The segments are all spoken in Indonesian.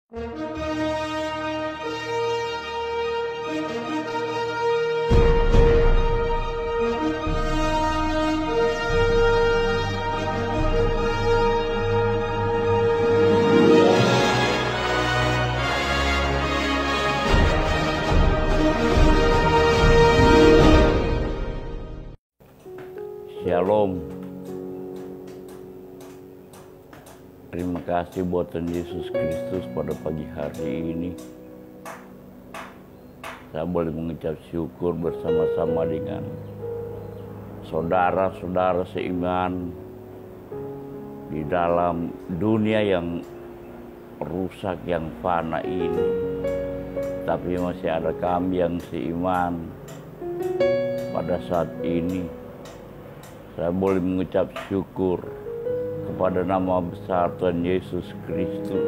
Shalom. Terima kasih buat Tuhan Yesus Kristus pada pagi hari ini. Saya boleh mengucap syukur bersama-sama dengan saudara-saudara seiman di dalam dunia yang rusak, yang fana ini. Tapi masih ada kami yang seiman pada saat ini. Saya boleh mengucap syukur kepada nama besar Tuhan Yesus Kristus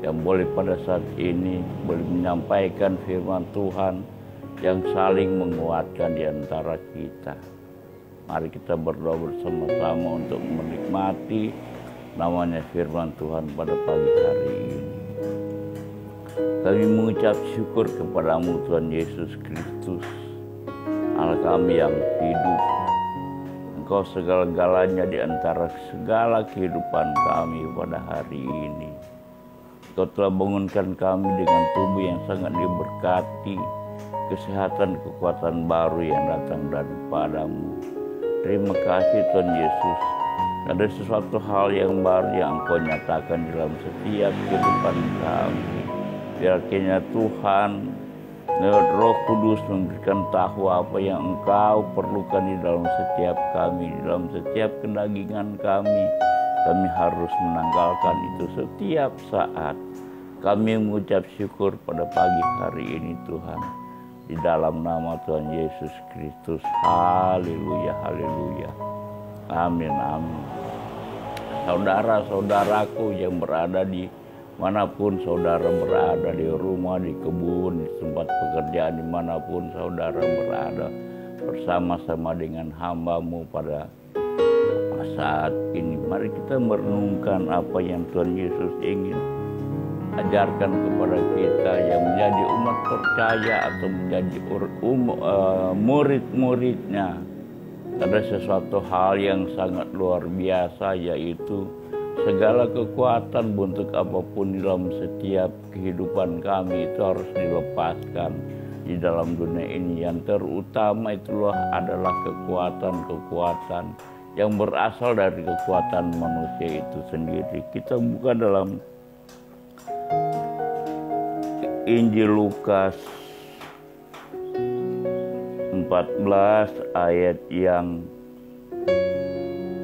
yang boleh pada saat ini boleh menyampaikan firman Tuhan yang saling menguatkan di antara kita. Mari kita berdoa bersama-sama untuk menikmati namanya firman Tuhan pada pagi hari ini. Kami mengucap syukur kepadamu Tuhan Yesus Kristus, Allah kami yang hidup. Engkau segala-galanya di antara segala kehidupan kami pada hari ini. Engkau telah bangunkan kami dengan tubuh yang sangat diberkati, kesehatan, kekuatan baru yang datang daripadamu. Terima kasih Tuhan Yesus. Ada sesuatu hal yang baru yang Engkau nyatakan dalam setiap kehidupan kami. Biar kiranya Tuhan, Roh Kudus memberikan tahu apa yang Engkau perlukan di dalam setiap kami, di dalam setiap kedagingan kami. Kami harus menanggalkan itu setiap saat. Kami mengucap syukur pada pagi hari ini Tuhan. Di dalam nama Tuhan Yesus Kristus. Haleluya, haleluya. Amin, amin. Saudara-saudaraku yang berada di manapun saudara berada, di rumah, di kebun, di tempat pekerjaan, dimanapun saudara berada, bersama-sama dengan hamba-Mu pada saat ini. Mari kita merenungkan apa yang Tuhan Yesus ingin ajarkan kepada kita yang menjadi umat percaya atau menjadi murid-muridnya. Ada sesuatu hal yang sangat luar biasa, yaitu segala kekuatan bentuk apapun di dalam setiap kehidupan kami itu harus dilepaskan di dalam dunia ini. Yang terutama adalah kekuatan-kekuatan yang berasal dari kekuatan manusia itu sendiri. Kita buka dalam Injil Lukas 14 ayat yang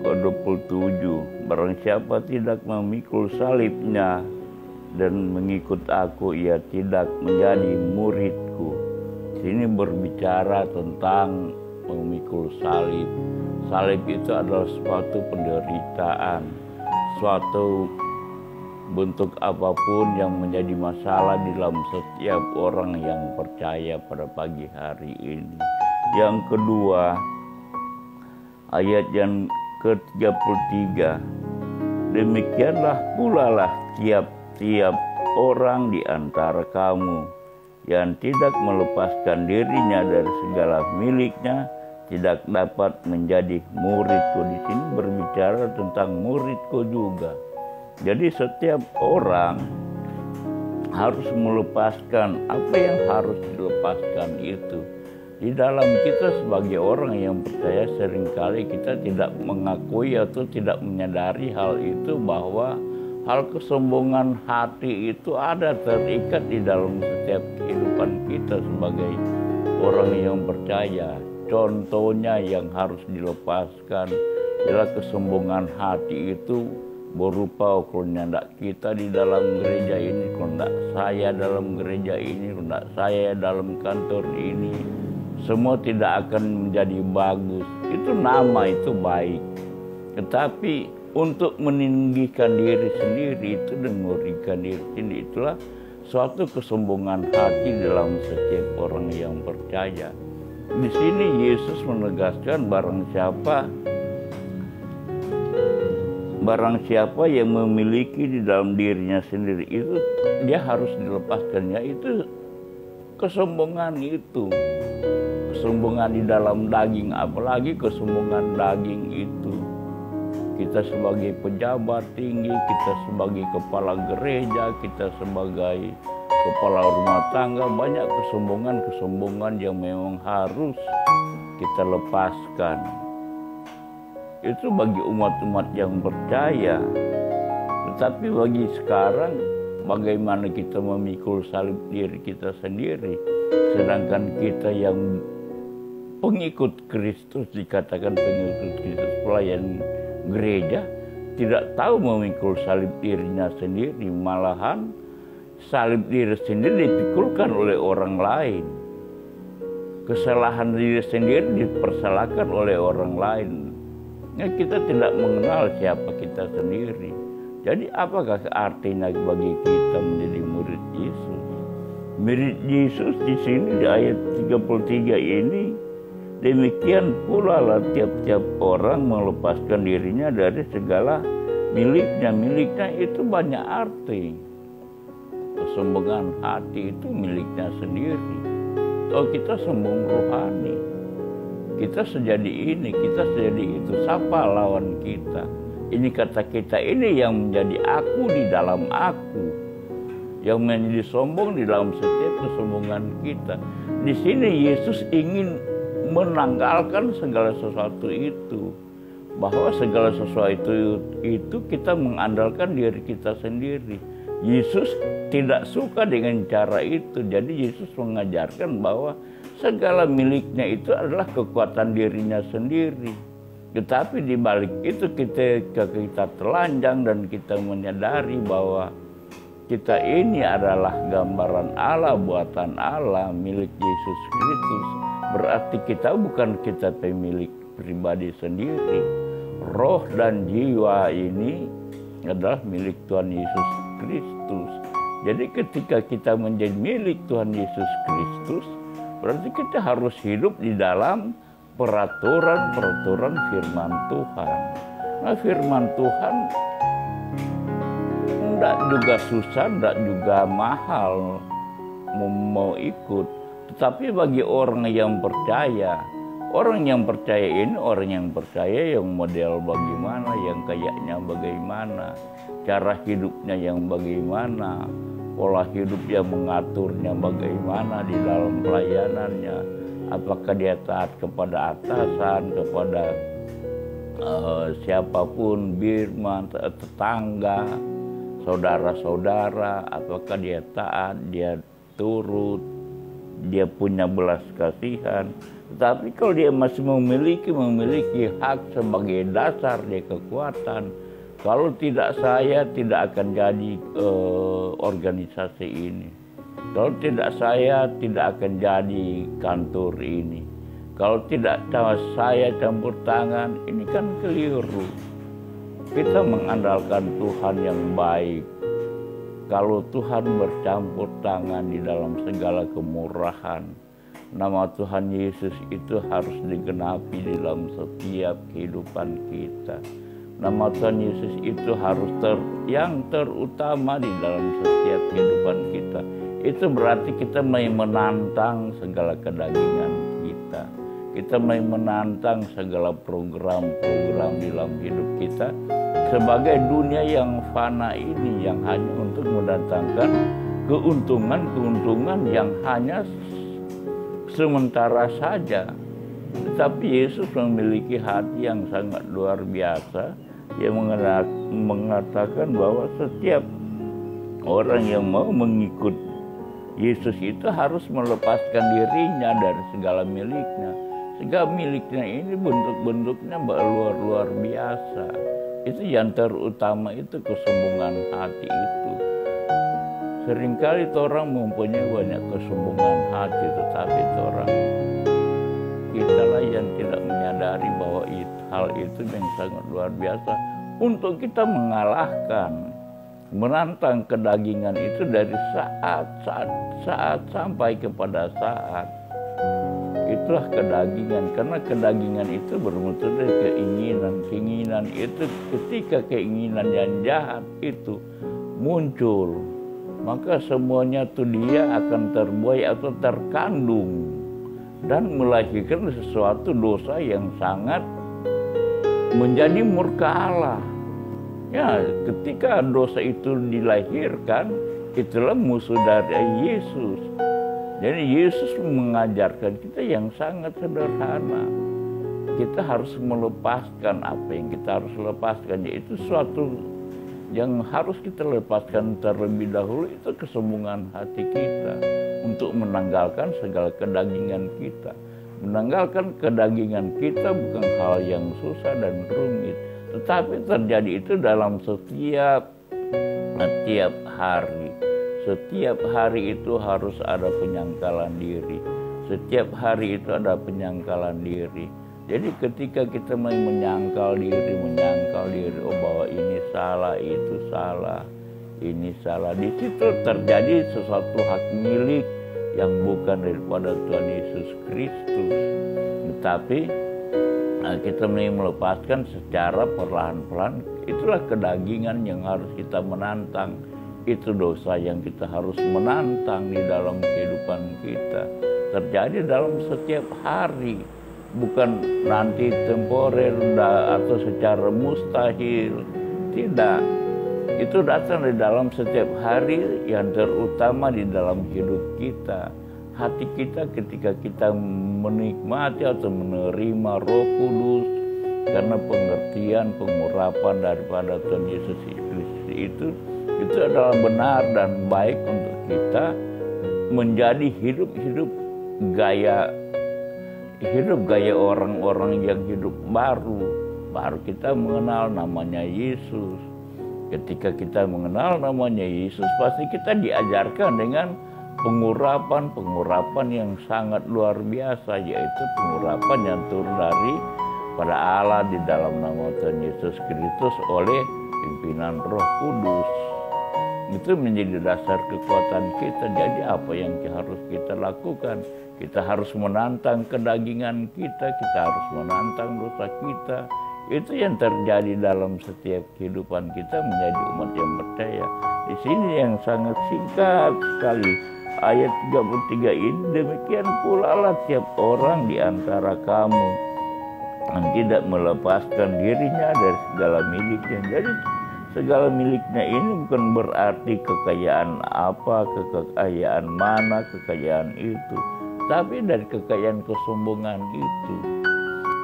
ke-27. Barang siapa tidak memikul salibnya dan mengikut aku, ia tidak menjadi muridku. Sini berbicara tentang memikul salib. Salib itu adalah suatu penderitaan, suatu bentuk apapun yang menjadi masalah di dalam setiap orang yang percaya pada pagi hari ini. Yang kedua, ayat yang ke-33. Demikianlah pula lah tiap-tiap orang di antara kamu yang tidak melepaskan dirinya dari segala miliknya tidak dapat menjadi muridku. Di sini berbicara tentang muridku juga. Jadi setiap orang harus melepaskan apa yang harus dilepaskan itu. Di dalam kita sebagai orang yang percaya, seringkali kita tidak mengakui atau tidak menyadari hal itu, bahwa hal kesombongan hati itu ada terikat di dalam setiap kehidupan kita sebagai orang yang percaya. Contohnya yang harus dilepaskan adalah kesombongan hati itu berupa kalau tidak kita di dalam gereja ini, kalau tidak saya dalam gereja ini, kalau tidak saya dalam kantor ini, semua tidak akan menjadi bagus. Itu nama itu baik, tetapi untuk meninggikan diri sendiri itu dan mengurangkan diri sendiri, itulah suatu kesombongan hati dalam setiap orang yang percaya. Di sini Yesus menegaskan barang siapa barang siapa yang memiliki di dalam dirinya sendiri itu dia harus dilepaskan, yaitu kesombongan itu. Kesombongan di dalam daging, apalagi kesombongan daging itu. Kita sebagai pejabat tinggi, kita sebagai kepala gereja, kita sebagai kepala rumah tangga, banyak kesombongan yang memang harus kita lepaskan. Itu bagi umat-umat yang percaya. Tetapi bagi sekarang, bagaimana kita memikul salib diri kita sendiri, sedangkan kita yang pengikut Kristus, dikatakan pengikut Kristus, pelayan gereja, tidak tahu memikul salib dirinya sendiri, malahan salib diri sendiri dipikulkan oleh orang lain. Kesalahan diri sendiri dipersalahkan oleh orang lain. Kita tidak mengenal siapa kita sendiri. Jadi apakah artinya bagi kita menjadi murid Yesus? Murid Yesus di sini di ayat 33 ini, demikian pula lah tiap-tiap orang melepaskan dirinya dari segala miliknya. Miliknya itu banyak arti. Kesombongan hati itu miliknya sendiri. Oh, kita sombong rohani. Kita sejadi ini, kita sejadi itu. Siapa lawan kita? Ini kata kita ini yang menjadi aku di dalam aku. Yang menjadi sombong di dalam setiap kesombongan kita. Di sini Yesus ingin menanggalkan segala sesuatu itu. Bahwa segala sesuatu itu kita mengandalkan diri kita sendiri. Yesus tidak suka dengan cara itu. Jadi Yesus mengajarkan bahwa segala miliknya itu adalah kekuatan dirinya sendiri. Tetapi di balik itu kita telanjang dan kita menyadari bahwa kita ini adalah gambaran Allah, buatan Allah, milik Yesus Kristus. Berarti kita bukan kita pemilik pribadi sendiri. Roh dan jiwa ini adalah milik Tuhan Yesus Kristus. Jadi ketika kita menjadi milik Tuhan Yesus Kristus, berarti kita harus hidup di dalam peraturan-peraturan firman Tuhan. Nah, firman Tuhan tidak juga susah, tidak juga mahal mau ikut. Tetapi bagi orang yang percaya ini orang yang percaya, yang model bagaimana, yang kayaknya bagaimana, cara hidupnya yang bagaimana, pola hidup yang mengaturnya bagaimana di dalam pelayanannya. Apakah dia taat kepada atasan, kepada siapapun, birman, tetangga, saudara-saudara, apakah dia taat, dia turut, dia punya belas kasihan. Tetapi kalau dia masih memiliki hak sebagai dasar dia kekuatan, kalau tidak saya tidak akan jadi organisasi ini. Kalau tidak saya tidak akan jadi kantor ini. Kalau tidak saya campur tangan, ini kan keliru. Kita mengandalkan Tuhan yang baik. Kalau Tuhan bercampur tangan di dalam segala kemurahan, nama Tuhan Yesus itu harus digenapi di dalam setiap kehidupan kita. Nama Tuhan Yesus itu harus yang terutama di dalam setiap kehidupan kita. Itu berarti kita mau menantang segala kedagingan kita. Kita mau menantang segala program-program di dalam hidup kita sebagai dunia yang fana ini, yang hanya untuk mendatangkan keuntungan yang hanya sementara saja. Tetapi Yesus memiliki hati yang sangat luar biasa, yang mengatakan bahwa setiap orang yang mau mengikut Yesus itu harus melepaskan dirinya dari segala miliknya. Segala miliknya ini bentuk-bentuknya luar biasa. Itu yang terutama itu kesombongan hati itu. Seringkali orang mempunyai banyak kesombongan hati, tetapi orang kita lah yang tidak menyadari bahwa hal itu yang sangat luar biasa untuk kita menantang kedagingan itu dari saat sampai kepada saat. Itu itulah kedagingan, karena kedagingan itu bermutu dari keinginan itu. Ketika keinginan yang jahat itu muncul, maka semuanya tuh dia akan terbuai atau terkandung dan melahirkan sesuatu dosa yang sangat menjadi murka Allah. Ya, ketika dosa itu dilahirkan, itulah musuh dari Yesus. Jadi Yesus mengajarkan kita yang sangat sederhana. Kita harus melepaskan apa yang kita harus lepaskan, yaitu suatu yang harus kita lepaskan terlebih dahulu, itu kesombongan hati kita untuk menanggalkan segala kedagingan kita. Menanggalkan kedagingan kita bukan hal yang susah dan rumit, tetapi terjadi itu dalam setiap hari. Setiap hari itu harus ada penyangkalan diri. Setiap hari itu ada penyangkalan diri. Jadi ketika kita menyangkal diri, oh bahwa ini salah, itu salah, ini salah, di situ terjadi sesuatu hak milik yang bukan daripada Tuhan Yesus Kristus. Tetapi kita melepaskan secara perlahan-lahan. Itulah kedagingan yang harus kita menantang. Itu dosa yang kita harus menantang di dalam kehidupan kita. Terjadi dalam setiap hari, bukan nanti temporer atau secara mustahil. Tidak, itu datang di dalam setiap hari, yang terutama di dalam hidup kita. Hati kita ketika kita menikmati atau menerima Roh Kudus, karena pengertian, pengurapan daripada Tuhan Yesus Kristus itu adalah benar dan baik untuk kita menjadi hidup gaya orang-orang yang hidup baru kita mengenal namanya Yesus. Ketika kita mengenal namanya Yesus, pasti kita diajarkan dengan pengurapan yang sangat luar biasa, yaitu pengurapan yang turun dari pada Allah di dalam nama Tuhan Yesus Kristus oleh pimpinan Roh Kudus. Itu menjadi dasar kekuatan kita. Jadi apa yang harus kita lakukan? Kita harus menantang kedagingan kita harus menantang dosa kita. Itu yang terjadi dalam setiap kehidupan kita menjadi umat yang percaya. Di sini yang sangat singkat sekali, ayat 33 ini, demikian pula lah tiap orang di antara kamu yang tidak melepaskan dirinya dari segala miliknya. Jadi segala miliknya ini bukan berarti kekayaan apa, kekayaan mana, kekayaan itu, tapi dari kekayaan kesombongan itu,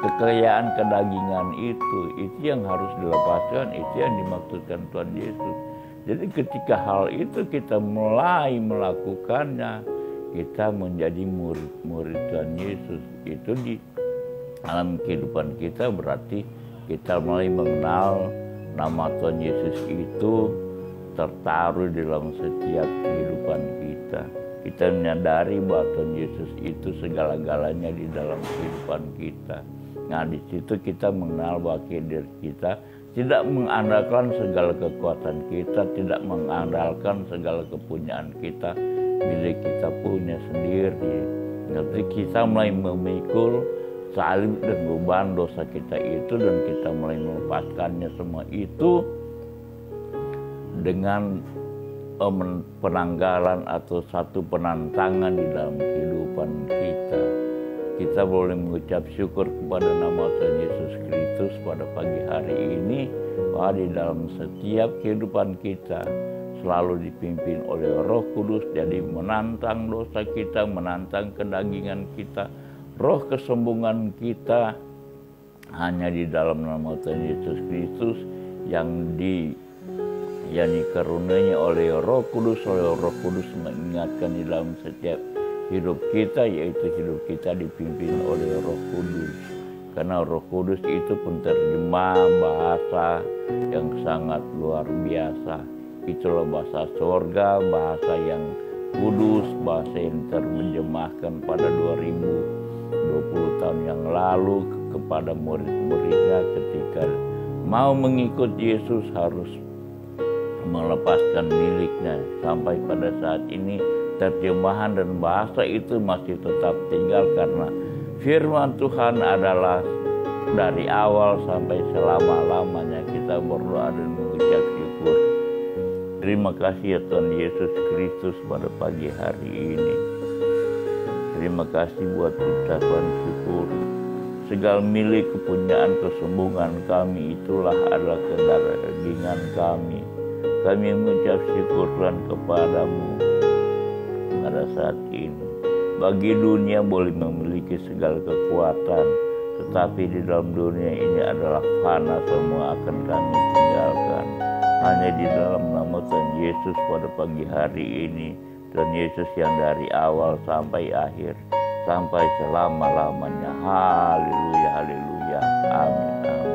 kekayaan kedagingan itu yang harus dilepaskan. Itu yang dimaksudkan Tuhan Yesus. Jadi ketika hal itu kita mulai melakukannya, kita menjadi murid Tuhan Yesus. Itu di dalam kehidupan kita berarti kita mulai mengenal nama Tuhan Yesus itu tertaruh dalam setiap kehidupan kita. Kita menyadari bahwa Tuhan Yesus itu segala-galanya di dalam kehidupan kita. Nah, di situ kita mengenal bahwa diri kita tidak mengandalkan segala kekuatan kita, tidak mengandalkan segala kepunyaan kita, bila kita punya sendiri. Nanti kita mulai memikul salib dan beban dosa kita itu, dan kita mulai melepaskannya semua itu dengan penanggalan atau satu penantangan di dalam kehidupan kita. Kita boleh mengucap syukur kepada nama Tuhan Yesus Kristus pada pagi hari ini, bahwa di dalam setiap kehidupan kita selalu dipimpin oleh Roh Kudus. Jadi menantang dosa kita, menantang kedagingan kita, roh kesombongan kita, hanya di dalam nama Tuhan Yesus Kristus yang dikaruniai oleh Roh Kudus. Oleh Roh Kudus mengingatkan di dalam setiap hidup kita, yaitu hidup kita dipimpin oleh Roh Kudus. Karena Roh Kudus itu penterjemah bahasa yang sangat luar biasa. Itulah bahasa sorga, bahasa yang kudus, bahasa yang terjemahkan pada 2020 tahun yang lalu kepada murid-muridnya ketika mau mengikut Yesus harus melepaskan miliknya. Sampai pada saat ini terjemahan dan bahasa itu masih tetap tinggal, karena Firman Tuhan adalah dari awal sampai selama-lamanya kita berdoa dan mengucap syukur. Terima kasih ya Tuhan Yesus Kristus pada pagi hari ini. Terima kasih buat ucapan syukur. Segala milik kepunyaan kesombongan kami itulah adalah kedagingan kami. Kami mengucap syukur Tuhan kepadamu pada saat ini. Bagi dunia boleh memiliki segala kekuatan, tetapi di dalam dunia ini adalah fana, semua akan kami tinggalkan. Hanya di dalam nama Tuhan Yesus pada pagi hari ini, Tuhan Yesus yang dari awal sampai akhir, sampai selama-lamanya. Haleluya, haleluya, amin, amin.